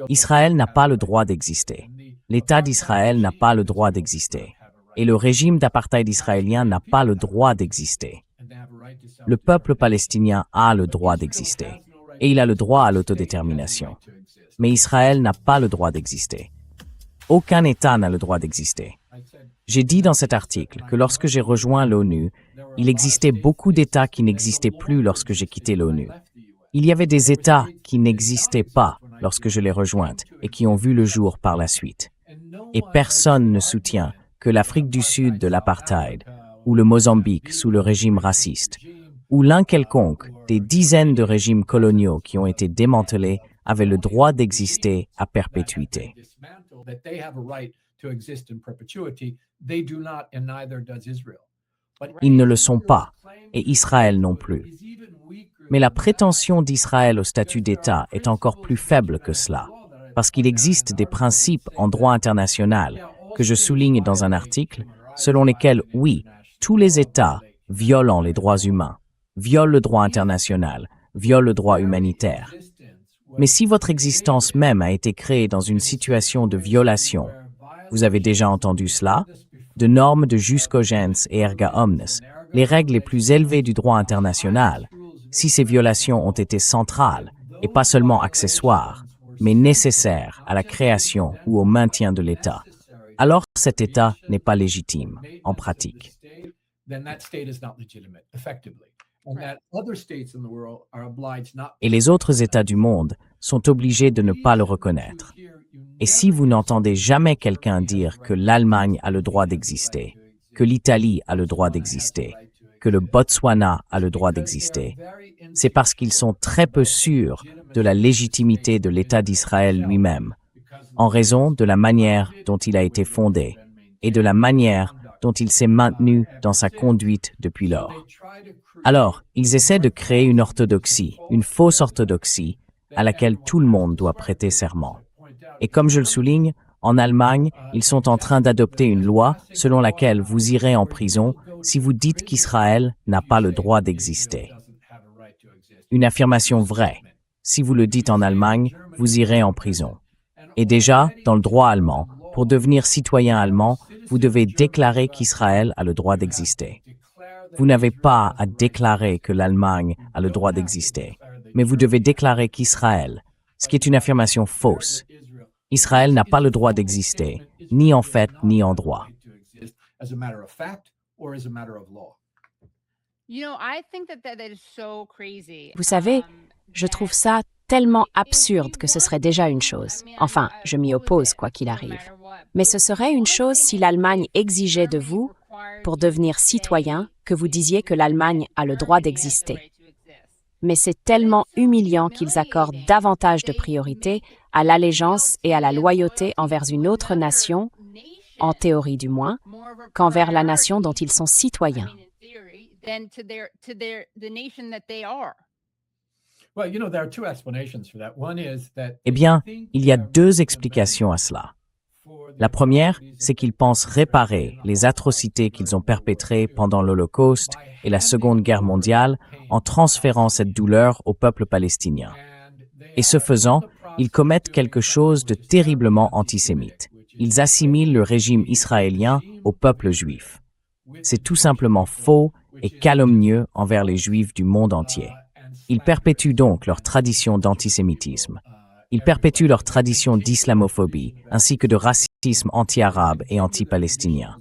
Israël n'a pas le droit d'exister. L'État d'Israël n'a pas le droit d'exister. Et le régime d'apartheid israélien n'a pas le droit d'exister. Le peuple palestinien a le droit d'exister. Et il a le droit à l'autodétermination. Mais Israël n'a pas le droit d'exister. Aucun État n'a le droit d'exister. J'ai dit dans cet article que lorsque j'ai rejoint l'ONU, il existait beaucoup d'États qui n'existaient plus lorsque j'ai quitté l'ONU. Il y avait des États qui n'existaient pas lorsque je l'ai rejointe et qui ont vu le jour par la suite. Et personne ne soutient que l'Afrique du Sud de l'apartheid, ou le Mozambique sous le régime raciste, ou l'un quelconque des dizaines de régimes coloniaux qui ont été démantelés avait le droit d'exister à perpétuité. Ils ne le sont pas, et Israël non plus. Mais la prétention d'Israël au statut d'État est encore plus faible que cela, parce qu'il existe des principes en droit international que je souligne dans un article, selon lesquels, oui, tous les États violant les droits humains, violent le droit international, violent le droit humanitaire. Mais si votre existence même a été créée dans une situation de violation, vous avez déjà entendu cela, de normes de jus cogens et erga omnes, les règles les plus élevées du droit international, si ces violations ont été centrales et pas seulement accessoires, mais nécessaires à la création ou au maintien de l'État, alors cet État n'est pas légitime, en pratique. Et les autres États du monde sont obligés de ne pas le reconnaître. Et si vous n'entendez jamais quelqu'un dire que l'Allemagne a le droit d'exister, que l'Italie a le droit d'exister, que le Botswana a le droit d'exister, c'est parce qu'ils sont très peu sûrs de la légitimité de l'État d'Israël lui-même, en raison de la manière dont il a été fondé et de la manière dont il s'est maintenu dans sa conduite depuis lors. Alors, ils essaient de créer une orthodoxie, une fausse orthodoxie, à laquelle tout le monde doit prêter serment. Et comme je le souligne, en Allemagne, ils sont en train d'adopter une loi selon laquelle vous irez en prison si vous dites qu'Israël n'a pas le droit d'exister. Une affirmation vraie. Si vous le dites en Allemagne, vous irez en prison. Et déjà, dans le droit allemand, pour devenir citoyen allemand, vous devez déclarer qu'Israël a le droit d'exister. Vous n'avez pas à déclarer que l'Allemagne a le droit d'exister, mais vous devez déclarer qu'Israël, ce qui est une affirmation fausse. Israël n'a pas le droit d'exister, ni en fait, ni en droit. Vous savez, je trouve ça tellement absurde que ce serait déjà une chose. Enfin, je m'y oppose quoi qu'il arrive. Mais ce serait une chose si l'Allemagne exigeait de vous, pour devenir citoyen, que vous disiez que l'Allemagne a le droit d'exister. Mais c'est tellement humiliant qu'ils accordent davantage de priorité à l'allégeance et à la loyauté envers une autre nation, en théorie du moins, qu'envers la nation dont ils sont citoyens. Eh bien, il y a deux explications à cela. La première, c'est qu'ils pensent réparer les atrocités qu'ils ont perpétrées pendant l'Holocauste et la Seconde Guerre mondiale en transférant cette douleur au peuple palestinien. Et ce faisant, ils commettent quelque chose de terriblement antisémite. Ils assimilent le régime israélien au peuple juif. C'est tout simplement faux et calomnieux envers les Juifs du monde entier. Ils perpétuent donc leur tradition d'antisémitisme. Ils perpétuent leur tradition d'islamophobie, ainsi que de racisme anti-arabe et anti-palestinien.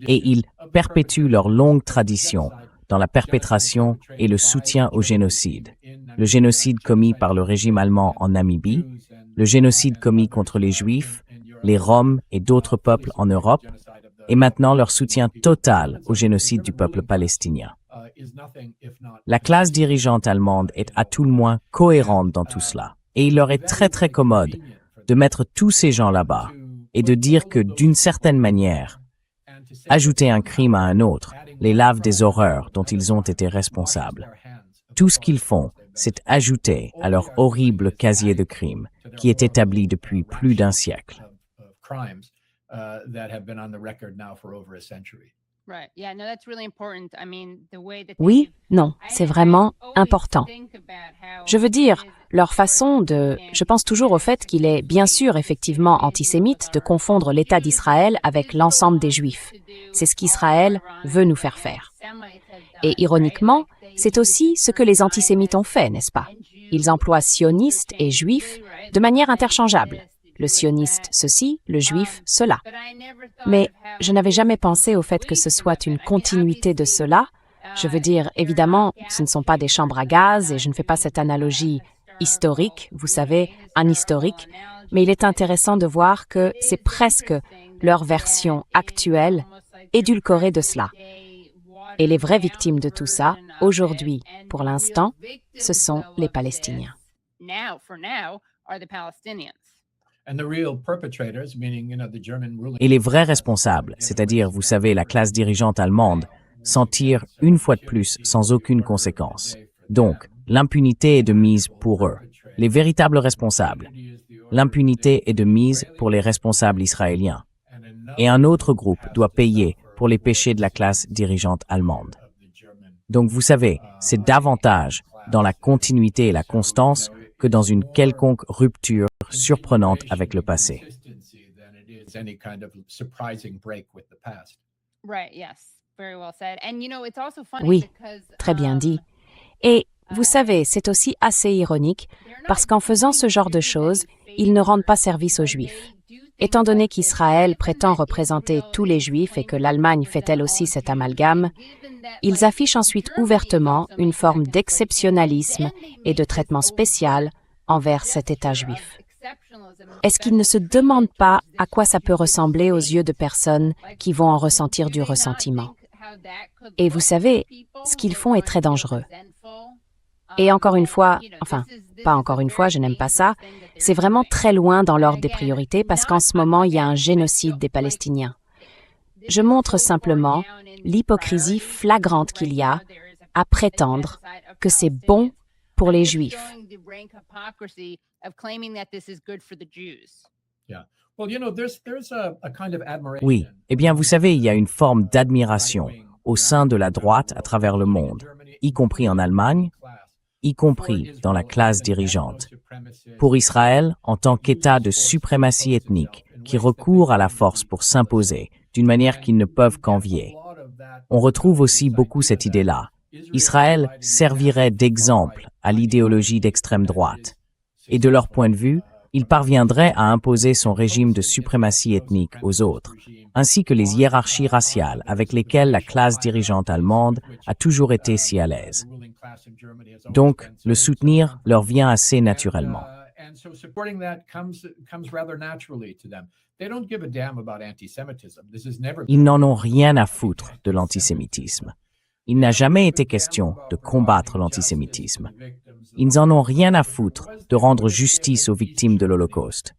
Et ils perpétuent leur longue tradition dans la perpétration et le soutien au génocide. Le génocide commis par le régime allemand en Namibie, le génocide commis contre les Juifs, les Roms et d'autres peuples en Europe, et maintenant leur soutien total au génocide du peuple palestinien. La classe dirigeante allemande est à tout le moins cohérente dans tout cela, et il leur est très très commode de mettre tous ces gens là-bas et de dire que d'une certaine manière, ajouter un crime à un autre les lave des horreurs dont ils ont été responsables. Tout ce qu'ils font, c'est ajouter à leur horrible casier de crimes qui est établi depuis plus d'un siècle. Oui, non, c'est vraiment important. Je veux dire, leur façon de... Je pense toujours au fait qu'il est bien sûr effectivement antisémite de confondre l'État d'Israël avec l'ensemble des Juifs. C'est ce qu'Israël veut nous faire faire. Et ironiquement, c'est aussi ce que les antisémites ont fait, n'est-ce pas? Ils emploient sionistes et juifs de manière interchangeable. Le sioniste ceci, le juif cela. Mais je n'avais jamais pensé au fait que ce soit une continuité de cela. Je veux dire, évidemment, ce ne sont pas des chambres à gaz et je ne fais pas cette analogie historique, vous savez, anhistorique, mais il est intéressant de voir que c'est presque leur version actuelle, édulcorée de cela. Et les vraies victimes de tout ça, aujourd'hui, pour l'instant, ce sont les Palestiniens. Et les vrais responsables, c'est-à-dire, vous savez, la classe dirigeante allemande, s'en tirent une fois de plus sans aucune conséquence. Donc, l'impunité est de mise pour eux, les véritables responsables. L'impunité est de mise pour les responsables israéliens. Et un autre groupe doit payer pour les péchés de la classe dirigeante allemande. Donc, vous savez, c'est davantage dans la continuité et la constance que dans une quelconque rupture surprenante avec le passé. Oui, très bien dit. Et vous savez, c'est aussi assez ironique parce qu'en faisant ce genre de choses, ils ne rendent pas service aux Juifs. Étant donné qu'Israël prétend représenter tous les Juifs et que l'Allemagne fait elle aussi cet amalgame, ils affichent ensuite ouvertement une forme d'exceptionnalisme et de traitement spécial envers cet État juif. Est-ce qu'ils ne se demandent pas à quoi ça peut ressembler aux yeux de personnes qui vont en ressentir du ressentiment? Et vous savez, ce qu'ils font est très dangereux. Et encore une fois, enfin, pas encore une fois, je n'aime pas ça, c'est vraiment très loin dans l'ordre des priorités parce qu'en ce moment, il y a un génocide des Palestiniens. Je montre simplement l'hypocrisie flagrante qu'il y a à prétendre que c'est bon pour les Juifs. Oui, eh bien, vous savez, il y a une forme d'admiration au sein de la droite à travers le monde, y compris en Allemagne, y compris dans la classe dirigeante, pour Israël en tant qu'État de suprématie ethnique qui recourt à la force pour s'imposer d'une manière qu'ils ne peuvent qu'envier. On retrouve aussi beaucoup cette idée-là. Israël servirait d'exemple à l'idéologie d'extrême droite. Et de leur point de vue, il parviendrait à imposer son régime de suprématie ethnique aux autres, ainsi que les hiérarchies raciales avec lesquelles la classe dirigeante allemande a toujours été si à l'aise. Donc, le soutenir leur vient assez naturellement. Ils n'en ont rien à foutre de l'antisémitisme. Il n'a jamais été question de combattre l'antisémitisme. Ils n'en ont rien à foutre de rendre justice aux victimes de l'Holocauste.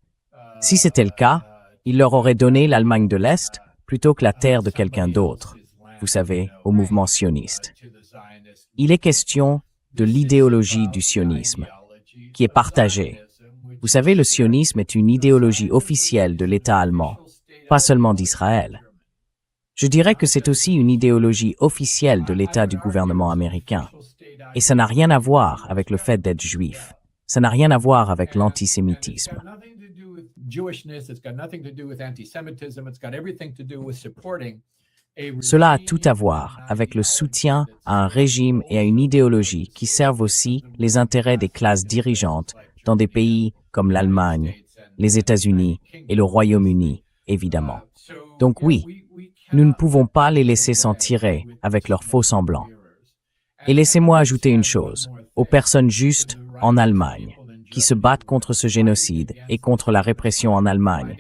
Si c'était le cas, ils leur auraient donné l'Allemagne de l'Est plutôt que la terre de quelqu'un d'autre, vous savez, au mouvement sioniste. Il est question de l'idéologie du sionisme, qui est partagée. Vous savez, le sionisme est une idéologie officielle de l'État allemand, pas seulement d'Israël. Je dirais que c'est aussi une idéologie officielle de l'État du gouvernement américain. Et ça n'a rien à voir avec le fait d'être juif. Ça n'a rien à voir avec l'antisémitisme. Cela a tout à voir avec le soutien à un régime et à une idéologie qui servent aussi les intérêts des classes dirigeantes dans des pays comme l'Allemagne, les États-Unis et le Royaume-Uni, évidemment. Donc oui, nous ne pouvons pas les laisser s'en tirer avec leurs faux semblants. Et laissez-moi ajouter une chose, aux personnes justes en Allemagne, qui se battent contre ce génocide et contre la répression en Allemagne,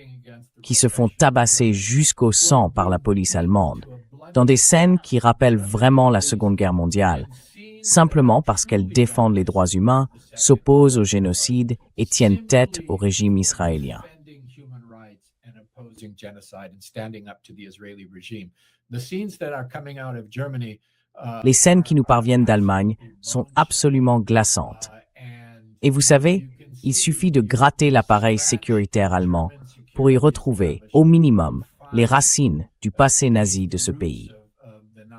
qui se font tabasser jusqu'au sang par la police allemande, dans des scènes qui rappellent vraiment la Seconde Guerre mondiale, simplement parce qu'elles défendent les droits humains, s'opposent au génocide et tiennent tête au régime israélien. Les scènes qui nous parviennent d'Allemagne sont absolument glaçantes. Et vous savez, il suffit de gratter l'appareil sécuritaire allemand pour y retrouver, au minimum, les racines du passé nazi de ce pays.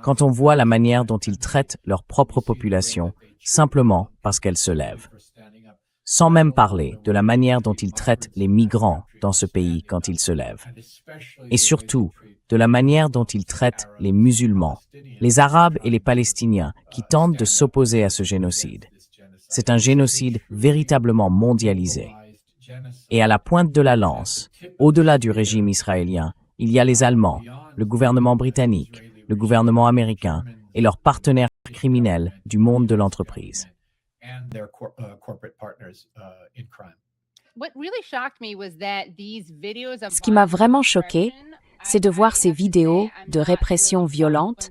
quand on voit la manière dont ils traitent leur propre population simplement parce qu'elle se lève. Sans même parler de la manière dont ils traitent les migrants dans ce pays quand ils se lèvent. Et surtout, de la manière dont ils traitent les musulmans, les Arabes et les Palestiniens qui tentent de s'opposer à ce génocide. C'est un génocide véritablement mondialisé. Et à la pointe de la lance, au-delà du régime israélien, il y a les Allemands, le gouvernement britannique, le gouvernement américain et leurs partenaires criminels du monde de l'entreprise. Ce qui m'a vraiment choqué, c'est de voir ces vidéos de répression violente.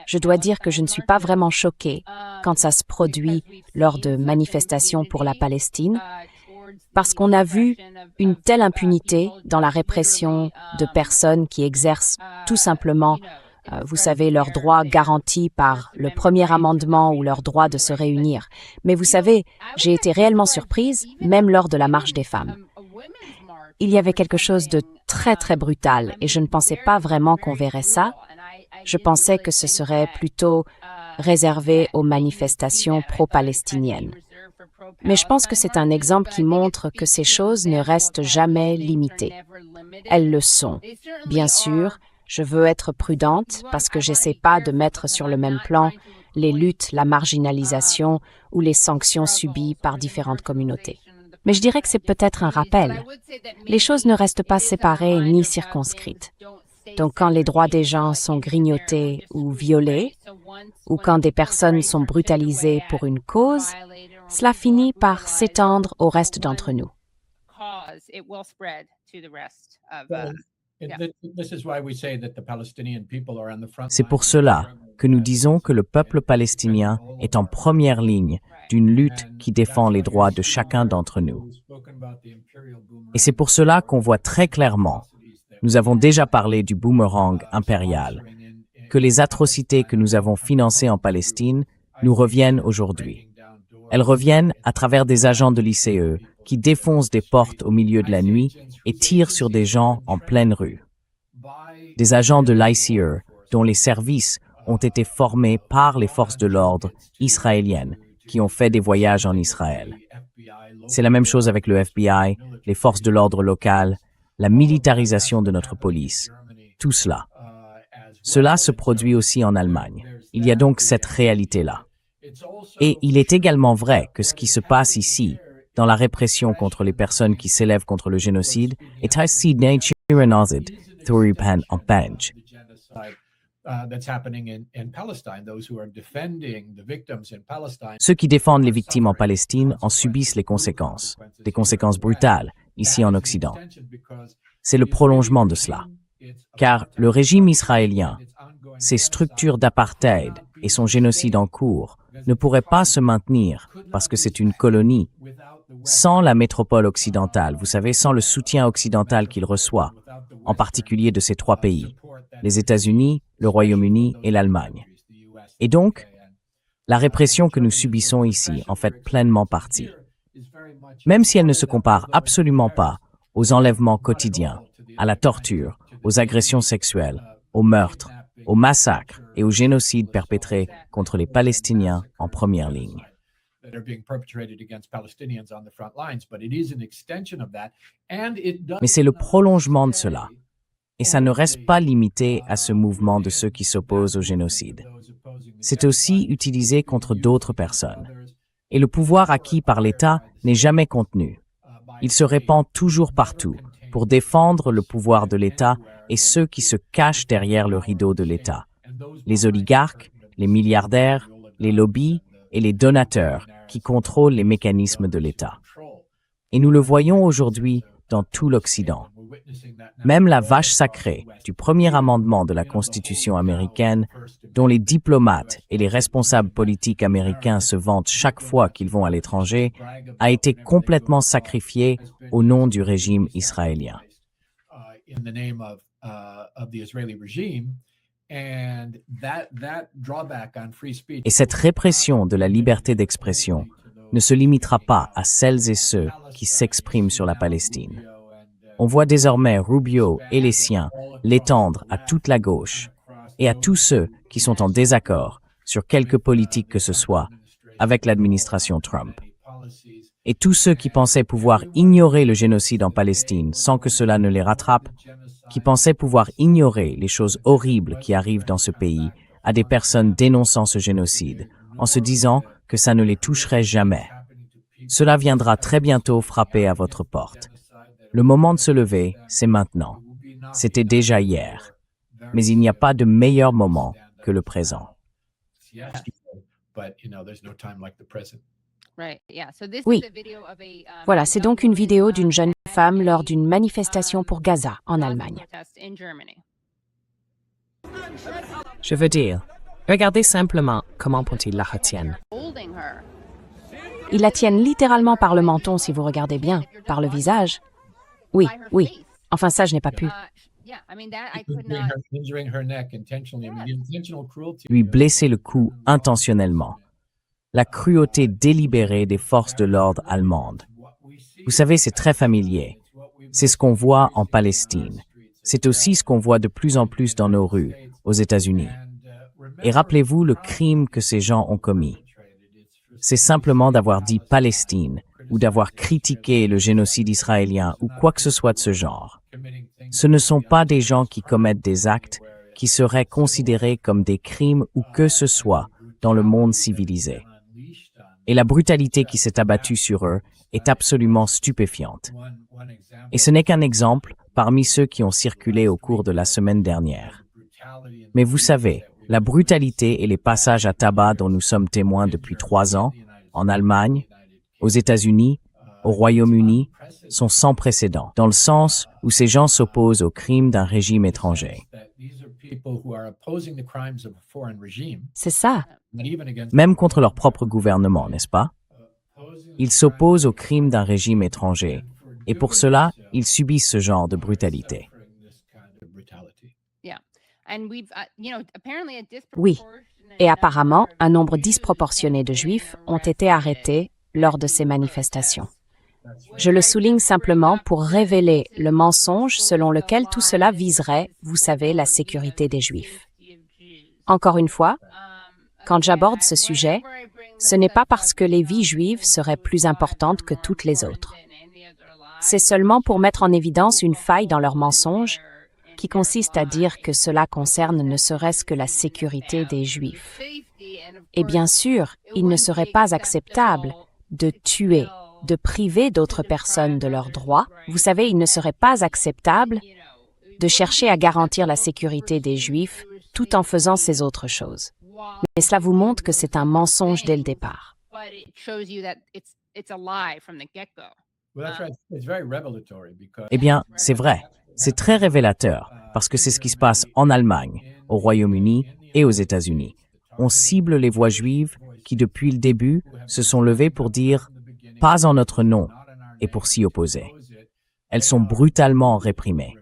Je dois dire que je ne suis pas vraiment choquée quand ça se produit lors de manifestations pour la Palestine, parce qu'on a vu une telle impunité dans la répression de personnes qui exercent tout simplement, vous savez, leurs droits garantis par le premier amendement ou leur droit de se réunir. Mais vous savez, j'ai été réellement surprise, même lors de la marche des femmes. Il y avait quelque chose de très, très brutal et je ne pensais pas vraiment qu'on verrait ça. Je pensais que ce serait plutôt réservé aux manifestations pro-palestiniennes. Mais je pense que c'est un exemple qui montre que ces choses ne restent jamais limitées. Elles le sont. Bien sûr, je veux être prudente parce que j'essaie pas de mettre sur le même plan les luttes, la marginalisation ou les sanctions subies par différentes communautés. Mais je dirais que c'est peut-être un rappel. Les choses ne restent pas séparées ni circonscrites. Donc quand les droits des gens sont grignotés ou violés, ou quand des personnes sont brutalisées pour une cause, cela finit par s'étendre au reste d'entre nous. C'est pour cela que nous disons que le peuple palestinien est en première ligne d'une lutte qui défend les droits de chacun d'entre nous. Et c'est pour cela qu'on voit très clairement, nous avons déjà parlé du boomerang impérial, que les atrocités que nous avons financées en Palestine nous reviennent aujourd'hui. Elles reviennent à travers des agents de l'ICE qui défoncent des portes au milieu de la nuit et tirent sur des gens en pleine rue. Des agents de l'ICE dont les services ont été formés par les forces de l'ordre israéliennes qui ont fait des voyages en Israël. C'est la même chose avec le FBI, les forces de l'ordre locales, la militarisation de notre police, tout cela. Cela se produit aussi en Allemagne. Il y a donc cette réalité-là. Et il est également vrai que ce qui se passe ici, dans la répression contre les personnes qui s'élèvent contre le génocide, est assez naturalisé thuripan en Pange. Ceux qui défendent les victimes en Palestine en subissent les conséquences, des conséquences brutales, ici en Occident. C'est le prolongement de cela. Car le régime israélien, ses structures d'apartheid et son génocide en cours ne pourraient pas se maintenir parce que c'est une colonie sans la métropole occidentale, vous savez, sans le soutien occidental qu'il reçoit, en particulier de ces trois pays, les États-Unis, le Royaume-Uni et l'Allemagne. Et donc, la répression que nous subissons ici en fait pleinement partie. Même si elle ne se compare absolument pas aux enlèvements quotidiens, à la torture, aux agressions sexuelles, aux meurtres, aux massacres et aux génocides perpétrés contre les Palestiniens en première ligne. Mais c'est le prolongement de cela. Et ça ne reste pas limité à ce mouvement de ceux qui s'opposent au génocide. C'est aussi utilisé contre d'autres personnes. Et le pouvoir acquis par l'État n'est jamais contenu. Il se répand toujours partout pour défendre le pouvoir de l'État et ceux qui se cachent derrière le rideau de l'État. Les oligarques, les milliardaires, les lobbies et les donateurs qui contrôlent les mécanismes de l'État. Et nous le voyons aujourd'hui dans tout l'Occident. Même la vache sacrée du premier amendement de la Constitution américaine, dont les diplomates et les responsables politiques américains se vantent chaque fois qu'ils vont à l'étranger, a été complètement sacrifiée au nom du régime israélien. Et cette répression de la liberté d'expression ne se limitera pas à celles et ceux qui s'expriment sur la Palestine. On voit désormais Rubio et les siens l'étendre à toute la gauche et à tous ceux qui sont en désaccord sur quelque politique que ce soit avec l'administration Trump. Et tous ceux qui pensaient pouvoir ignorer le génocide en Palestine sans que cela ne les rattrape, qui pensaient pouvoir ignorer les choses horribles qui arrivent dans ce pays à des personnes dénonçant ce génocide, en se disant que ça ne les toucherait jamais. Cela viendra très bientôt frapper à votre porte. Le moment de se lever, c'est maintenant. C'était déjà hier. Mais il n'y a pas de meilleur moment que le présent. Oui. Voilà, c'est donc une vidéo d'une jeune femme lors d'une manifestation pour Gaza, en Allemagne. Je veux dire, regardez simplement comment ils la retiennent. Ils la tiennent littéralement par le menton, si vous regardez bien, par le visage. Oui, oui. Enfin, ça, je n'ai pas pu. Lui blesser le cou intentionnellement. La cruauté délibérée des forces de l'ordre allemandes. Vous savez, c'est très familier. C'est ce qu'on voit en Palestine. C'est aussi ce qu'on voit de plus en plus dans nos rues, aux États-Unis. Et rappelez-vous le crime que ces gens ont commis. C'est simplement d'avoir dit Palestine ou d'avoir critiqué le génocide israélien ou quoi que ce soit de ce genre. Ce ne sont pas des gens qui commettent des actes qui seraient considérés comme des crimes ou que ce soit dans le monde civilisé. Et la brutalité qui s'est abattue sur eux est absolument stupéfiante. Et ce n'est qu'un exemple parmi ceux qui ont circulé au cours de la semaine dernière. Mais vous savez, la brutalité et les passages à tabac dont nous sommes témoins depuis 3 ans, en Allemagne, aux États-Unis, au Royaume-Uni, sont sans précédent, dans le sens où ces gens s'opposent aux crimes d'un régime étranger. C'est ça. Même contre leur propre gouvernement, n'est-ce pas? Ils s'opposent aux crimes d'un régime étranger, et pour cela, ils subissent ce genre de brutalité. Oui. Et apparemment, un nombre disproportionné de Juifs ont été arrêtés lors de ces manifestations. Je le souligne simplement pour révéler le mensonge selon lequel tout cela viserait, vous savez, la sécurité des Juifs. Encore une fois, quand j'aborde ce sujet, ce n'est pas parce que les vies juives seraient plus importantes que toutes les autres. C'est seulement pour mettre en évidence une faille dans leur mensonge qui consiste à dire que cela concerne ne serait-ce que la sécurité des Juifs. Et bien sûr, il ne serait pas acceptable de tuer, de priver d'autres personnes de leurs droits. Vous savez, il ne serait pas acceptable de chercher à garantir la sécurité des Juifs tout en faisant ces autres choses. Mais cela vous montre que c'est un mensonge dès le départ. Eh bien, c'est vrai. C'est très révélateur, parce que c'est ce qui se passe en Allemagne, au Royaume-Uni et aux États-Unis. On cible les voix juives qui, depuis le début, se sont levées pour dire « pas en notre nom » et pour s'y opposer. Elles sont brutalement réprimées.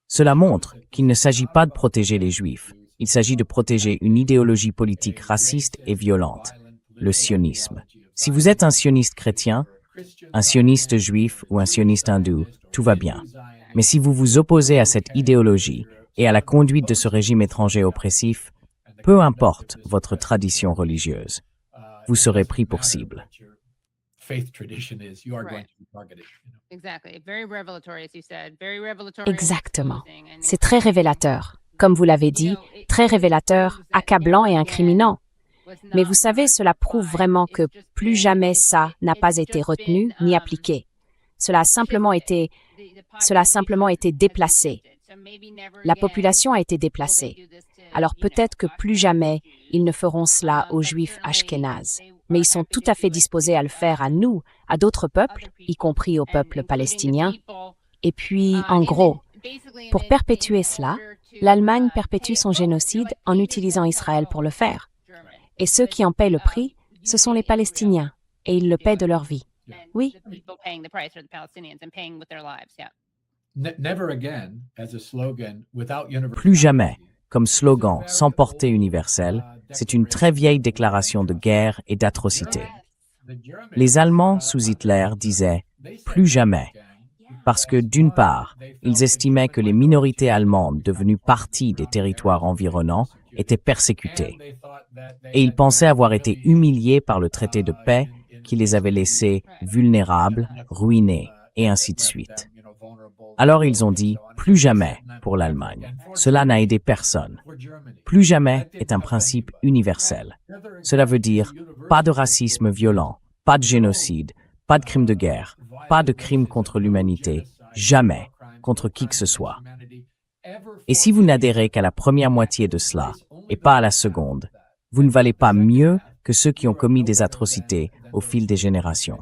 Cela montre qu'il ne s'agit pas de protéger les Juifs, il s'agit de protéger une idéologie politique raciste et violente, le sionisme. Si vous êtes un sioniste chrétien, un sioniste juif ou un sioniste hindou, tout va bien. Mais si vous vous opposez à cette idéologie et à la conduite de ce régime étranger oppressif, peu importe votre tradition religieuse, vous serez pris pour cible. Exactement. C'est très révélateur. Comme vous l'avez dit, très révélateur, accablant et incriminant. Mais vous savez, cela prouve vraiment que plus jamais ça n'a pas été retenu ni appliqué. Cela a simplement été déplacé. La population a été déplacée. Alors peut-être que plus jamais ils ne feront cela aux Juifs ashkénazes. Mais ils sont tout à fait disposés à le faire à nous, à d'autres peuples, y compris au peuple palestinien. Et puis, en gros, pour perpétuer cela, l'Allemagne perpétue son génocide en utilisant Israël pour le faire. Et ceux qui en paient le prix, ce sont les Palestiniens, et ils le paient de leur vie. Oui. Plus jamais, comme slogan sans portée universelle, c'est une très vieille déclaration de guerre et d'atrocité. Les Allemands sous Hitler disaient « plus jamais », parce que d'une part, ils estimaient que les minorités allemandes devenues partie des territoires environnants étaient persécutés. Et ils pensaient avoir été humiliés par le traité de paix qui les avait laissés vulnérables, ruinés, et ainsi de suite. Alors ils ont dit « plus jamais » pour l'Allemagne. Cela n'a aidé personne. Plus jamais est un principe universel. Cela veut dire pas de racisme violent, pas de génocide, pas de crime de guerre, pas de crime contre l'humanité, jamais, contre qui que ce soit. Et si vous n'adhérez qu'à la première moitié de cela, et pas à la seconde, vous ne valez pas mieux que ceux qui ont commis des atrocités au fil des générations.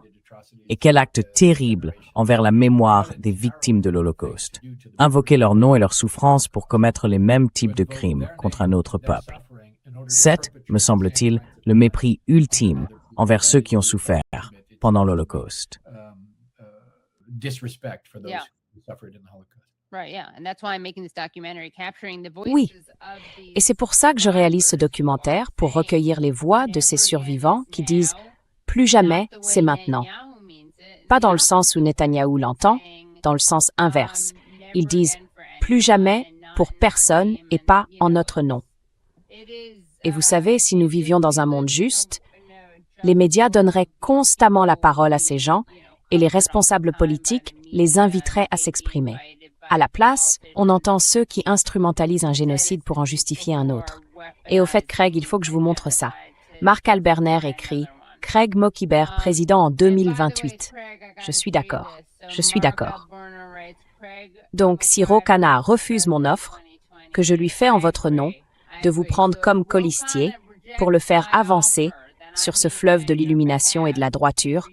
Et quel acte terrible envers la mémoire des victimes de l'Holocauste. Invoquer leur nom et leur souffrance pour commettre les mêmes types de crimes contre un autre peuple. C'est, me semble-t-il, le mépris ultime envers ceux qui ont souffert pendant l'Holocauste. Oui, et c'est pour ça que je réalise ce documentaire, pour recueillir les voix de ces survivants qui disent « plus jamais, c'est maintenant ». Pas dans le sens où Netanyahou l'entend, dans le sens inverse. Ils disent « plus jamais pour personne et pas en notre nom ». Et vous savez, si nous vivions dans un monde juste, les médias donneraient constamment la parole à ces gens et les responsables politiques les inviteraient à s'exprimer. À la place, on entend ceux qui instrumentalisent un génocide pour en justifier un autre. Et au fait, Craig, il faut que je vous montre ça. Marc Alberner écrit « Craig Mokhiber, président en 2028 ». Je suis d'accord. Je suis d'accord. Donc, si Ro Khanna refuse mon offre, que je lui fais en votre nom, de vous prendre comme colistier pour le faire avancer sur ce fleuve de l'illumination et de la droiture,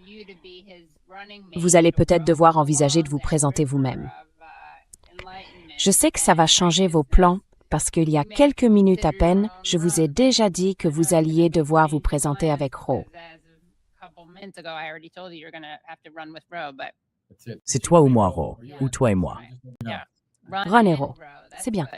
vous allez peut-être devoir envisager de vous présenter vous-même. Je sais que ça va changer vos plans, parce qu'il y a quelques minutes à peine, je vous ai déjà dit que vous alliez devoir vous présenter avec Ro. C'est toi ou moi, Ro, ou toi et moi. Ron et Ro, c'est bien.